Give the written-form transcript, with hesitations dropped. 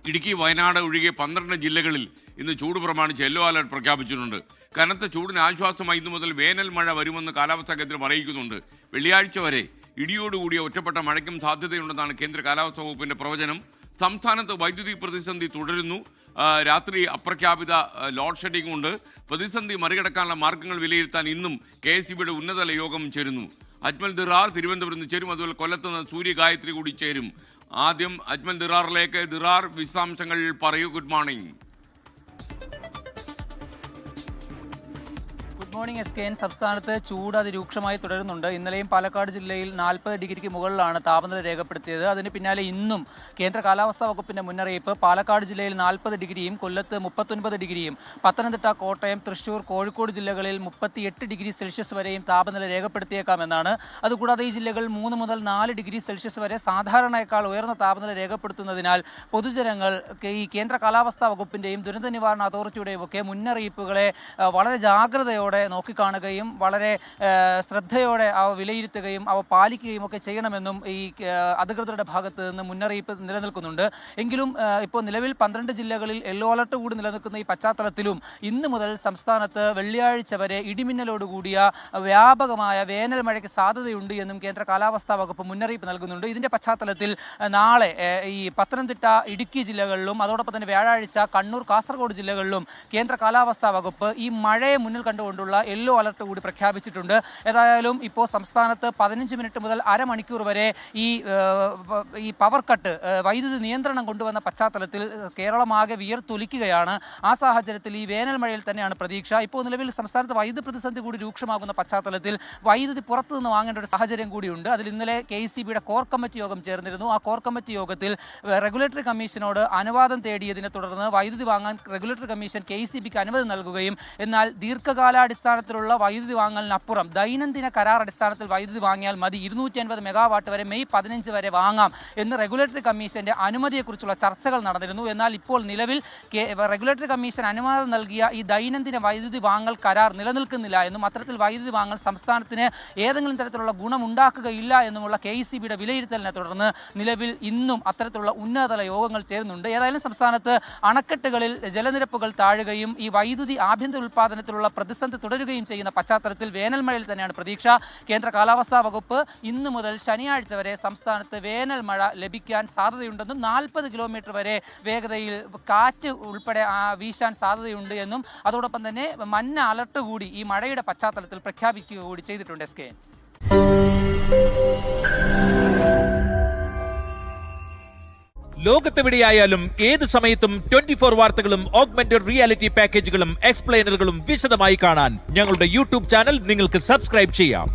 ഇടുക്കി, വയനാട് ഒഴികെ 12 ജില്ലകളിൽ ഇന്ന് ചൂട് പ്രമാണിച്ച് യെല്ലോ അലർട്ട് പ്രഖ്യാപിച്ചിട്ടുണ്ട്. കനത്ത ചൂടിന് ആശ്വാസമായി ഇന്നു മുതൽ വേനൽ മഴ വരുമെന്ന് കാലാവസ്ഥാ കേന്ദ്രം അറിയിക്കുന്നുണ്ട്. വെള്ളിയാഴ്ച വരെ ഇടിയോടുകൂടിയ ഒറ്റപ്പെട്ട മഴയ്ക്കും സാധ്യതയുണ്ടെന്നാണ് കേന്ദ്ര കാലാവസ്ഥാ വകുപ്പിന്റെ പ്രവചനം. സംസ്ഥാനത്ത് വൈദ്യുതി പ്രതിസന്ധി തുടരുന്നു. രാത്രി അപ്രഖ്യാപിത ലോഡ് ഷെഡിംഗ് ഉണ്ട്. പ്രതിസന്ധി മറികടക്കാനുള്ള മാർഗങ്ങൾ വിലയിരുത്താൻ ഇന്നും KSEBയുടെ ഉന്നതതല യോഗം ചേരുന്നു. അജ്മൽ ദിറാർ തിരുവനന്തപുരത്ത് നിന്ന് ചേരും. അതുപോലെ കൊല്ലത്ത് നിന്ന് സൂര്യഗായത്രി കൂടി ചേരും. ആദ്യം അജ്മൽ ദിറാറിലേക്ക്. ദിറാർ, വിശദാംശങ്ങൾ പറയൂ. Good morning. Good morning SKN. സംസ്ഥാനത്ത് ചൂട് അതിരൂക്ഷമായി തുടരുന്നുണ്ട്. ഇന്നലെയും പാലക്കാട് ജില്ലയിൽ 40 ഡിഗ്രിക്ക് മുകളിലാണ് താപനില രേഖപ്പെടുത്തിയത്. അതിന് പിന്നാലെ ഇന്നും കേന്ദ്ര കാലാവസ്ഥാ വകുപ്പിന്റെ മുന്നറിയിപ്പ് പാലക്കാട് ജില്ലയിൽ 40 ഡിഗ്രിയും കൊല്ലത്ത് 39 ഡിഗ്രിയും പത്തനംതിട്ട, കോട്ടയം, തൃശൂർ, കോഴിക്കോട് ജില്ലകളിൽ 38 ഡിഗ്രി സെൽഷ്യസ് വരെയും താപനില രേഖപ്പെടുത്തിയേക്കാമെന്നാണ്. അതുകൂടാതെ ഈ ജില്ലകൾ 3 മുതൽ 4 ഡിഗ്രി സെൽഷ്യസ് വരെ സാധാരണയേക്കാൾ ഉയർന്ന താപനില രേഖപ്പെടുത്തുന്നതിനാൽ പൊതുജനങ്ങൾ ഈ കേന്ദ്ര കാലാവസ്ഥാ വകുപ്പിന്റെയും ദുരന്ത നിവാരണ അതോറിറ്റിയുടെയും ഒക്കെ മുന്നറിയിപ്പുകളെ വളരെ ജാഗ്രതയോടെ നോക്കിക്കാണുകയും വളരെ ശ്രദ്ധയോടെ അവ വിലയിരുത്തുകയും അവ പാലിക്കുകയും ഒക്കെ ചെയ്യണമെന്നും ഈ അധികൃതരുടെ ഭാഗത്ത് നിന്ന് മുന്നറിയിപ്പ് നിലനിൽക്കുന്നുണ്ട്. എങ്കിലും ഇപ്പോൾ നിലവിൽ 12 ജില്ലകളിൽ യെല്ലോ അലർട്ട് കൂടി നിലനിൽക്കുന്ന ഈ പശ്ചാത്തലത്തിലും ഇന്ന് മുതൽ സംസ്ഥാനത്ത് വെള്ളിയാഴ്ച വരെ ഇടിമിന്നലോടുകൂടിയ വ്യാപകമായ വേനൽ മഴയ്ക്ക് സാധ്യതയുണ്ട് എന്നും കേന്ദ്ര കാലാവസ്ഥാ വകുപ്പ് മുന്നറിയിപ്പ് നൽകുന്നുണ്ട്. ഇതിന്റെ പശ്ചാത്തലത്തിൽ നാളെ ഈ പത്തനംതിട്ട, ഇടുക്കി ജില്ലകളിലും അതോടൊപ്പം തന്നെ വ്യാഴാഴ്ച കണ്ണൂർ, കാസർഗോഡ് ജില്ലകളിലും കേന്ദ്ര കാലാവസ്ഥാ വകുപ്പ് ഈ മഴയെ മുന്നിൽ കണ്ടുകൊണ്ടുള്ള യെല്ലോ അലർട്ട് കൂടി പ്രഖ്യാപിച്ചിട്ടുണ്ട്. ഏതായാലും ഇപ്പോൾ സംസ്ഥാനത്ത് 15 മിനിറ്റ് മുതൽ അരമണിക്കൂർ വരെ ഈ പവർ കട്ട്, വൈദ്യുതി നിയന്ത്രണം കൊണ്ടുവന്ന പശ്ചാത്തലത്തിൽ കേരളമാകെ വിയർത്തൊലിക്കുകയാണ്. ആ സാഹചര്യത്തിൽ ഈ വേനൽ മഴയിൽ തന്നെയാണ് പ്രതീക്ഷ. ഇപ്പോൾ നിലവിൽ സംസ്ഥാനത്ത് വൈദ്യുതി പ്രതിസന്ധി കൂടി രൂക്ഷമാകുന്ന പശ്ചാത്തലത്തിൽ വൈദ്യുതി പുറത്തുനിന്ന് വാങ്ങേണ്ട ഒരു സാഹചര്യം കൂടിയുണ്ട്. അതിൽ ഇന്നലെ KSEBയുടെ കോർ കമ്മിറ്റി യോഗം ചേർന്നിരുന്നു. ആ കോർ കമ്മിറ്റി യോഗത്തിൽ റെഗുലേറ്ററി കമ്മീഷനോട് അനുവാദം തേടിയതിനെ തുടർന്ന് വൈദ്യുതി വാങ്ങാൻ റെഗുലേറ്ററി കമ്മീഷൻ KSEBക്ക് അനുമതി നൽകുകയും എന്നാൽ ദീർഘകാലാടിസ്ഥാനത്തിലുള്ള വൈദ്യുതി വാങ്ങലിനപ്പുറം ദൈനംദിന കരാർ അടിസ്ഥാനത്തിൽ വൈദ്യുതി വാങ്ങിയാൽ മതി, 250 മെഗാവാട്ട് വരെ മെയ് 15 വരെ വാങ്ങാം എന്ന് റെഗുലേറ്ററി കമ്മീഷന്റെ അനുമതിയെക്കുറിച്ചുള്ള ചർച്ചകൾ നടന്നിരുന്നു. എന്നാൽ ഇപ്പോൾ നിലവിൽ റെഗുലേറ്ററി കമ്മീഷൻ അനുമതി നൽകിയ ഈ ദൈനംദിന വൈദ്യുതി വാങ്ങൽ കരാർ നിലനിൽക്കുന്നില്ല എന്നും അത്തരത്തിൽ വൈദ്യുതി വാങ്ങൽ സംസ്ഥാനത്തിന് ഏതെങ്കിലും തരത്തിലുള്ള ഗുണമുണ്ടാക്കുകയില്ല എന്നുമുള്ള KSEBയുടെ വിലയിരുത്തലിനെ തുടർന്ന് നിലവിൽ ഇന്നും അത്തരത്തിലുള്ള ഉന്നതതല യോഗങ്ങൾ ചേരുന്നുണ്ട്. ഏതായാലും സംസ്ഥാനത്ത് അണക്കെട്ടുകളിൽ ജലനിരപ്പുകൾ താഴുകയും ഈ വൈദ്യുതി ആഭ്യന്തര ഉൽപ്പാദനത്തിലുള്ള പ്രതിസന്ധി തുടരുകയും ചെയ്യുന്ന പശ്ചാത്തലത്തിൽ വേനൽ മഴയിൽ തന്നെയാണ് പ്രതീക്ഷ. കേന്ദ്ര കാലാവസ്ഥാ വകുപ്പ് ഇന്നു മുതൽ ശനിയാഴ്ച വരെ സംസ്ഥാനത്ത് വേനൽ മഴ ലഭിക്കാൻ സാധ്യതയുണ്ടെന്നും 40 കിലോമീറ്റർ വരെ വേഗതയിൽ കാറ്റ് ഉൾപ്പെടെ വീശാൻ സാധ്യതയുണ്ട് എന്നും അതോടൊപ്പം തന്നെ മഞ്ഞ അലർട്ട് കൂടി ഈ മഴയുടെ പശ്ചാത്തലത്തിൽ പ്രഖ്യാപിക്കുക കൂടി ചെയ്തിട്ടുണ്ട്. SKN. ലോകത്തെവിടെയായാലും ഏത് സമയത്തും 24 വാർത്തകളും ഓഗ്മെന്റഡ് റിയാലിറ്റി പാക്കേജുകളും എക്സ്പ്ലെയിനറുകളും വിശദമായി കാണാൻ ഞങ്ങളുടെ YouTube ചാനൽ നിങ്ങൾക്ക് സബ്സ്ക്രൈബ് ചെയ്യാം.